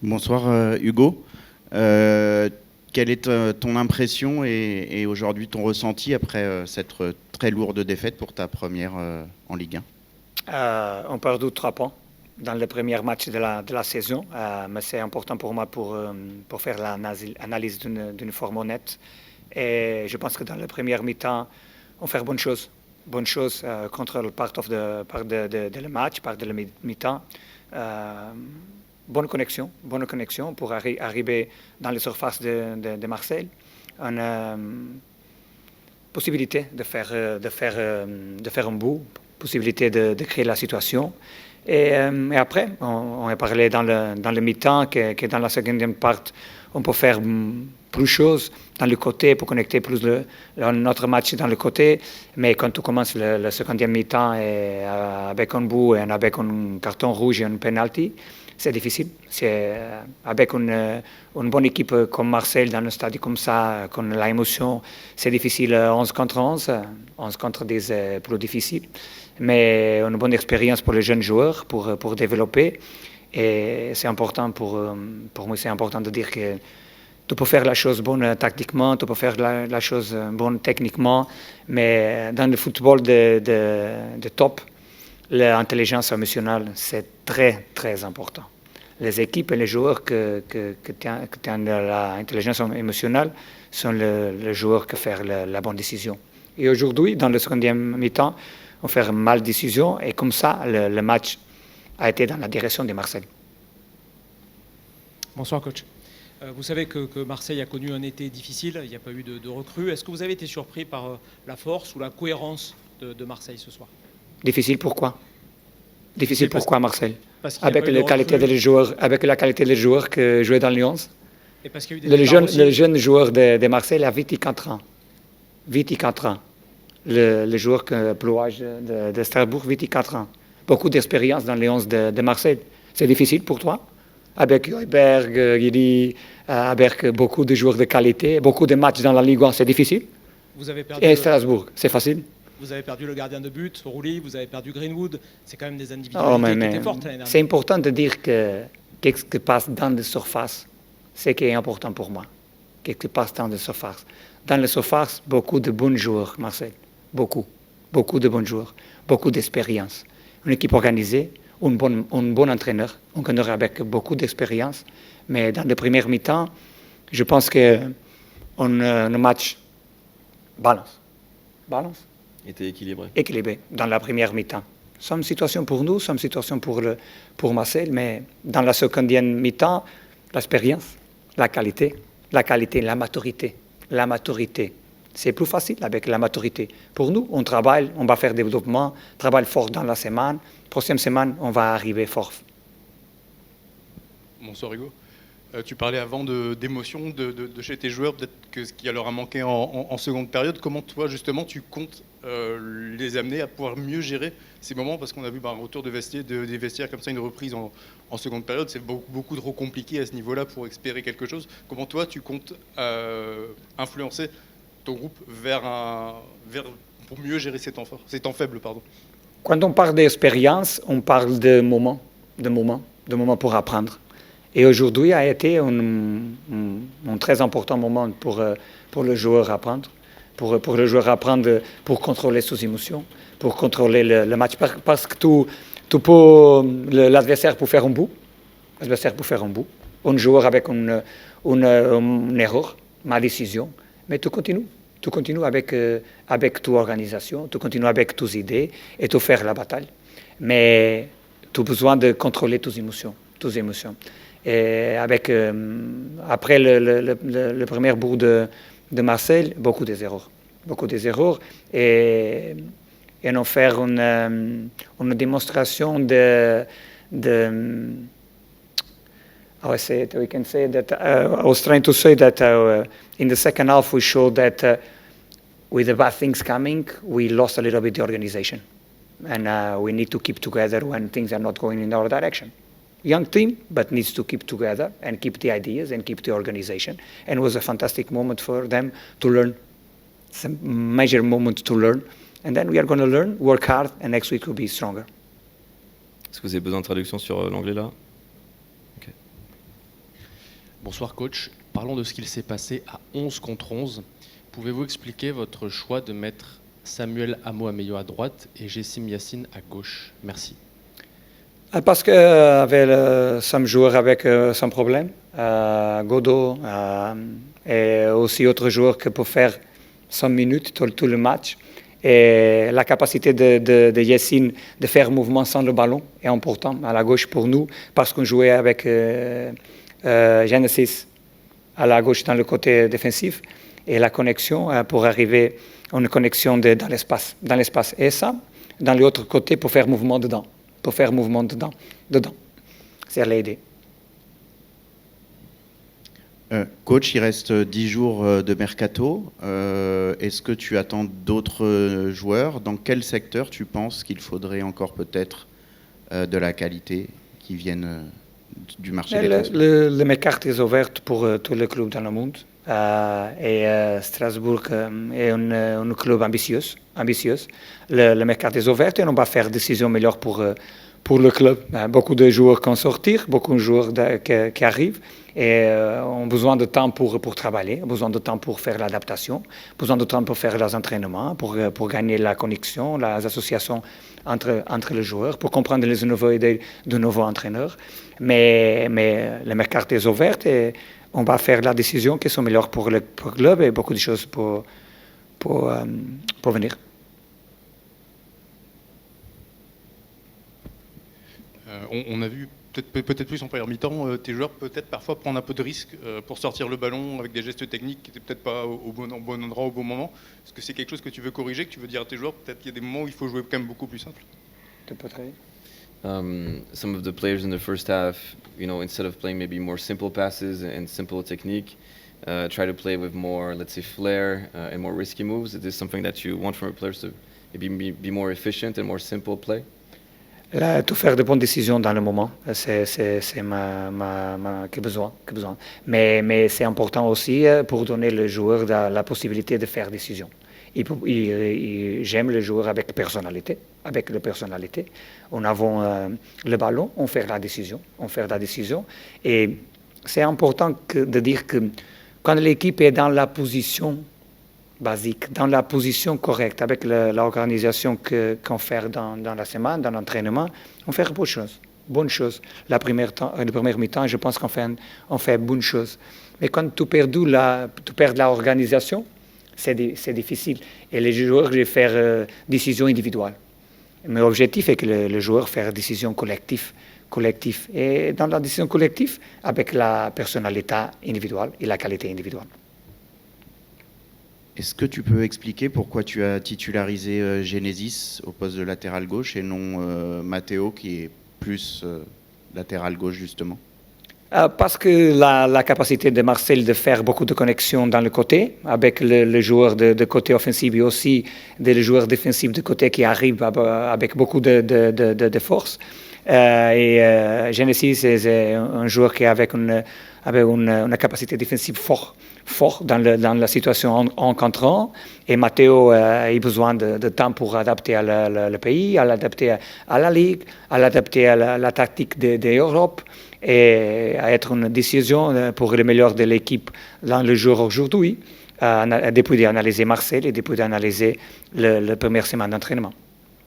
Bonsoir Hugo. Quelle est ton impression et aujourd'hui ton ressenti après cette très lourde défaite pour ta première en Ligue 1? On a perdu 3 points dans le premier match de la saison, mais c'est important pour moi pour faire l'analyse d'une forme honnête. Et je pense que dans le premier mi-temps, on fait bonne chose contre le part de le match, part de le mi-temps. Bonne connexion pour arriver dans les surfaces de Marseille. Une possibilité de faire un bout, possibilité de créer la situation. Et après, on a parlé dans le mi-temps que dans la seconde partie, on peut faire plus de choses dans le côté pour connecter plus notre match dans le côté. Mais quand tu commences le second mi-temps avec un bout et avec un carton rouge et un penalty, c'est difficile. Avec une bonne équipe comme Marseille dans un stade comme ça, avec l'émotion, c'est difficile 11 contre 11. 11 contre 10 c'est plus difficile. Mais une bonne expérience pour les jeunes joueurs pour développer. Et c'est important pour moi, c'est important de dire que tu peux faire la chose bonne tactiquement, tu peux faire la chose bonne techniquement, mais dans le football de top, l'intelligence émotionnelle, c'est très, très important. Les équipes et les joueurs qui ont l'intelligence émotionnelle sont les joueurs qui font la bonne décision. Et aujourd'hui, dans le second mi-temps, on fait une mauvaise décision et comme ça, le match a été dans la direction de Marseille. Bonsoir coach. Vous savez que Marseille a connu un été difficile, il n'y a pas eu de recrues. Est-ce que vous avez été surpris par la force ou la cohérence de Marseille ce soir? Difficile pourquoi? Difficile pourquoi Marseille? Avec la qualité des joueurs qui jouaient dans Lyon. Et parce qu'il y a eu des le jeune joueur de Marseille a 24 ans. 24 ans. Le joueur plus âgé de Strasbourg, 24 ans. Beaucoup d'expérience dans les 11 de Marseille. C'est difficile pour toi? Avec Heuberg, Guidi, avec beaucoup de joueurs de qualité, beaucoup de matchs dans la Ligue 1, c'est difficile. Vous avez perdu Et Strasbourg, c'est facile. Vous avez perdu le gardien de but, Rouli, vous avez perdu Greenwood. C'est quand même des individualités qui étaient fortes l'année dernière. C'est important de dire que qu'est-ce qui passe dans les surfaces, c'est qui est important pour moi. Qu'est-ce qui passe dans les surfaces? Dans les surfaces, beaucoup de bons joueurs, Marseille. Beaucoup de bons joueurs, beaucoup d'expérience. Une équipe organisée, un bon entraîneur avec beaucoup d'expérience. Mais dans le premier mi-temps, je pense que un match balance. Était équilibré. Équilibré dans la première mi-temps. C'est une situation pour nous, c'est une situation pour Marseille, mais dans la seconde mi-temps, l'expérience, la qualité, la maturité. C'est plus facile avec la maturité. Pour nous, on travaille, on va faire des développements, travaille fort dans la semaine. Prochaine semaine, on va arriver fort. Bonsoir Hugo. Tu parlais avant d'émotion de chez tes joueurs, peut-être que ce qui leur a manqué en seconde période. Comment toi, justement, tu comptes les amener à pouvoir mieux gérer ces moments? Parce qu'on a vu un retour des vestiaires comme ça, une reprise en seconde période. C'est beaucoup trop compliqué à ce niveau-là pour espérer quelque chose. Comment toi, tu comptes influencer ton groupe pour mieux gérer ces temps faibles, pardon? Quand on parle d'expérience, on parle de moments pour apprendre. Et aujourd'hui a été un très important moment pour le joueur apprendre, pour le joueur apprendre pour contrôler ses émotions, pour contrôler le match. Parce que l'adversaire peut faire un bout, un joueur avec une erreur, ma décision, mais tu continues avec ton organisation, tu continues avec tes idées et tu fais la bataille. Mais tu as besoin de contrôler tes émotions. Et après le premier bout de Marseille, beaucoup des erreurs. Et on fait une démonstration de how I say it, we can say that I was trying to say that in the second half we showed that with the bad things coming, we lost a little bit the organization. And we need to keep together when things are not going in our direction. Young team, but needs to keep together and keep the ideas and keep the organization. And it was a fantastic moment for them to learn, some major moment to learn. And then we are going to learn, work hard, and next week we'll be stronger. Est-ce que vous avez besoin de traduction sur l'anglais là? Bonsoir coach. Parlons de ce qu'il s'est passé à 11 contre 11. Pouvez-vous expliquer votre choix de mettre Samuel Amo-Ameyo à droite et Jessim Yacine à gauche? Merci. Parce qu'il y avait 5 joueurs avec sans problème. Godot et aussi autres joueurs qui peuvent faire 100 minutes tout le match. Et la capacité de Yacine de faire mouvement sans le ballon est important à la gauche pour nous parce qu'on jouait avec Genesis à la gauche dans le côté défensif et la connexion pour arriver à une connexion dans l'espace. Et ça, dans l'autre côté, pour faire mouvement dedans. C'est l'idée. Coach, il reste 10 jours de mercato. Est-ce que tu attends d'autres joueurs? Dans quel secteur tu penses qu'il faudrait encore peut-être de la qualité qui viennent du marché des transferts? Le mercato est ouvert pour tous les clubs dans le monde. Et Strasbourg est un club ambitieux. Le mercato est ouvert et on va faire des décisions meilleures pour le club. Beaucoup de joueurs qui vont sortir, beaucoup de joueurs qui arrivent et ont besoin de temps pour travailler, besoin de temps pour faire l'adaptation, besoin de temps pour faire les entraînements, pour gagner la connexion, les associations entre les joueurs, pour comprendre les nouvelles idées de nouveaux entraîneurs. Mais le mercato est ouvert et on va faire la décision qui sont meilleures pour le club et beaucoup de choses pour venir. On a vu peut-être plus en première mi-temps, tes joueurs peut-être parfois prendre un peu de risque pour sortir le ballon avec des gestes techniques qui n'étaient peut-être pas au bon endroit au bon moment. Est-ce que c'est quelque chose que tu veux corriger, que tu veux dire à tes joueurs? Peut-être qu'il y a des moments où il faut jouer quand même beaucoup plus simple. Some of the players in the first half, instead of playing maybe more simple passes and simple technique, try to play with more, let's say, flair and more risky moves. Is this something that you want from your players to maybe be more efficient and more simple play? Là, tout faire de bonnes décisions dans le moment, c'est que besoin. Mais c'est important aussi pour donner le joueur la possibilité de faire des décisions. J'aime le joueur avec personnalité. On avons le ballon, on fait la décision. Et c'est important de dire que quand l'équipe est dans la position basique, dans la position correcte, avec l'organisation qu'on fait dans la semaine, dans l'entraînement, on fait bonnes choses. Le premier mi-temps, je pense qu'on fait bonnes choses. Mais quand tu perds l'organisation, c'est difficile. Et les joueurs vont faire décisions individuelles. Mais l'objectif est que le joueur fasse décisions collectives. Et dans la décision collective, avec la personnalité individuelle et la qualité individuelle. Est-ce que tu peux expliquer pourquoi tu as titularisé Genesis au poste de latéral gauche et non Matteo qui est plus latéral gauche justement? Parce que la capacité de Marcel de faire beaucoup de connexions dans le côté, avec le joueur de côté offensif et aussi des joueurs défensifs de côté qui arrivent avec beaucoup de force. Genesis est un joueur qui avec une capacité défensive fort dans la situation en encadrant. Et Matteo a besoin de temps pour adapter à le pays, à l'adapter à la Ligue, à l'adapter à la tactique de l'Europe et à être une décision pour le meilleur de l'équipe dans le jour aujourd'hui, depuis d'analyser Marseille et depuis d'analyser la première semaine d'entraînement.